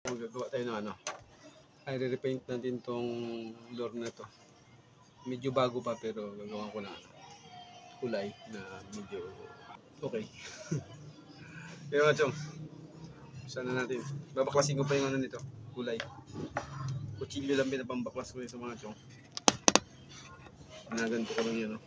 Magagawa tayo ng ano. Ay, re-repaint natin tong door na to. Medyo bago pa pero gagawa ko na kulay na medyo okay. Pero nga chong, sana natin. Babaklasin ko pa yung ano nito, kulay. Kutsilyo lang pinapambaklas ko nito mga chong. Naganto ko lang yun, no?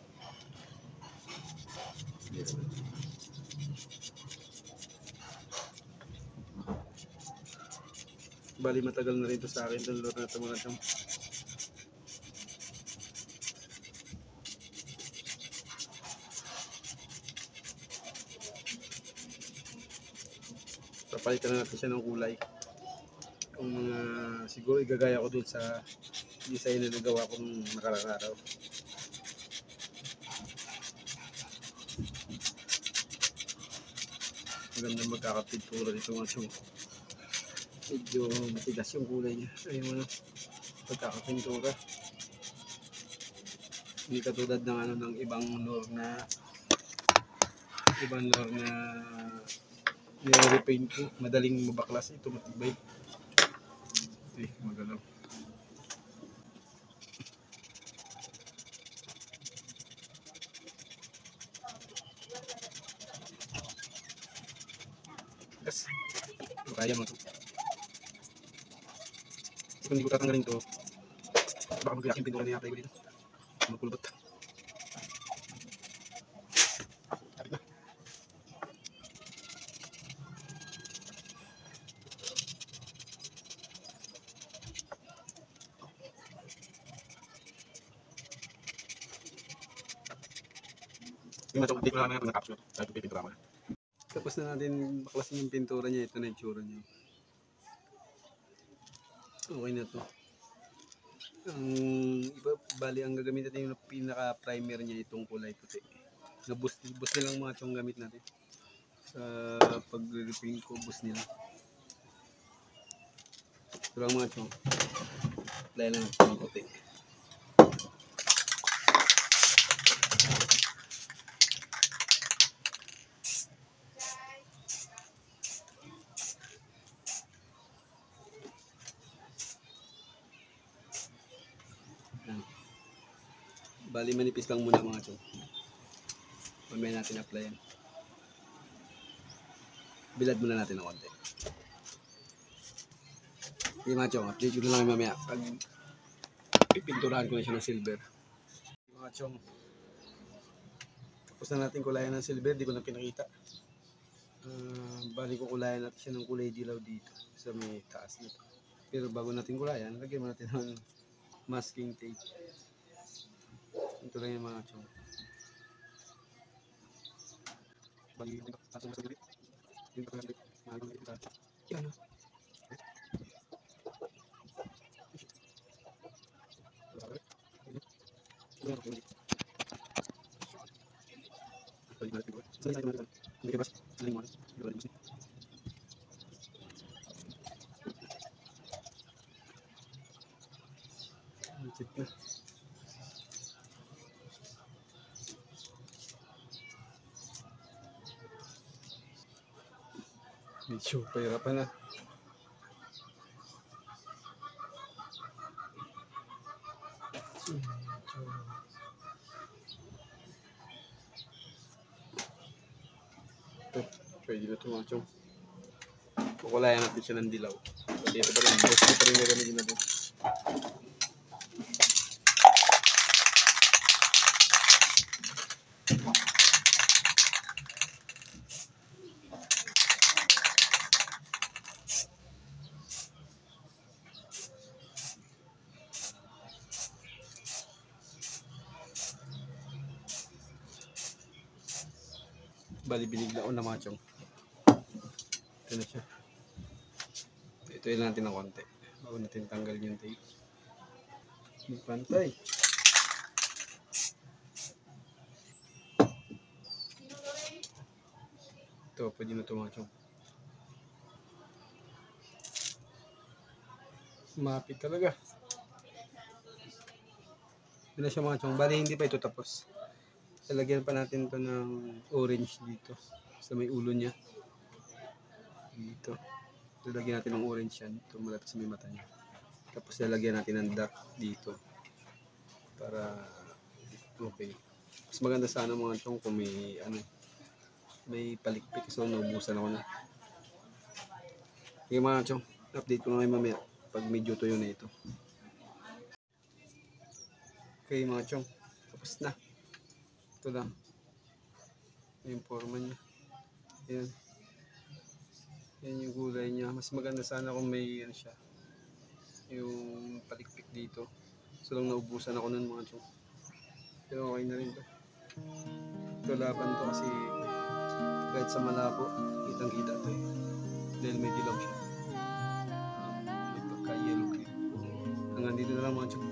Bali matagal na rin ito sa akin itong lure na ito mga chong. Papalitan na natin siya ng kulay. Kung mga siguro igagaya ko dun sa design na nagawa ko nung nakaraang araw. Maganda magkakapintura nito mga chong. Medyo matigas yung kulay niya. Ayun mo na, pagkakapintura. Hindi katulad ng ano ng ibang lure na nire-repaint ko. Madaling mabaklas. Ito matibay. Okay, magalaw. Yes. Kaya mo ito. Kung hindi ko tatanggalin ito, baka mag-react yung pintura na i-apply ko dito. Magpulbot. Tapit na. Yung matong update ko lang naman ng capsule. Kahit ito pintura mo na. Tapos na natin baklasin yung pintura niya. Ito na yung tsura niya. Okay na to. Ang iba, bali ang gagamit natin yung pinaka-primer niya itong kulay puti. Boost nilang mga itong gamit natin. Sa pag-repaint ko, boost nila. Ito lang mga itong. Apply lang itong puti. Bali manipis lang muna mga chong. Mamaya natin applyan. Bilad muna natin ng konti. Hindi mga chong, update ko na lang mamaya. Pag pipinturahan ko na siya ng silver. Mga chong, tapos na natin kulayan ng silver. Di ko na pinakita. Bali ko kulayan natin siya ng kulay dilaw dito. Sa may taas nito. Pero bago natin kulayan, lagyan natin ng masking tape. Ito lang yung mga chong. Bali yung taas ng silver. Yung taas ng silver. Yan. Medyo pahirapan na. Pwede na ito mga chong. Kukulayan natin siya ng dilaw. Pwede ito pa rin. Boss pa rin na gamitin natin. Bali binigla ko na mga chong. Ito na siya. Ito yun natin ng konti. Bago natin tanggalin yung tape. Pantay. Ito, pwede na ito mga chong. Mapit talaga. Ito na siya mga chong. Bali hindi pa ito tapos. Lalagyan pa natin ito ng orange dito. Sa may ulo niya. Dito. Lalagyan natin ng orange yan. Ito malapit sa may mata niya. Tapos lalagyan natin ng dark dito. Para okay. Mas maganda sana mga chong kung may may palikpik. So naubusan ako na. Okay mga chong, update ko na kayo mamaya pag medyo tuyo na ito. Okay mga chong, tapos na. Ito lang. Yung forma niya. Ayan. Yan yung gulay niya. Mas maganda sana kung may siya. Yung palikpik dito. So lang naubusan ako nun mga chong. Pero okay na rin to. Ito laban to kasi kahit sa malabo, kitang kita to eh. Dahil may dilaw siya. May pagka yellow green. Hanggang dito na lang mga chong.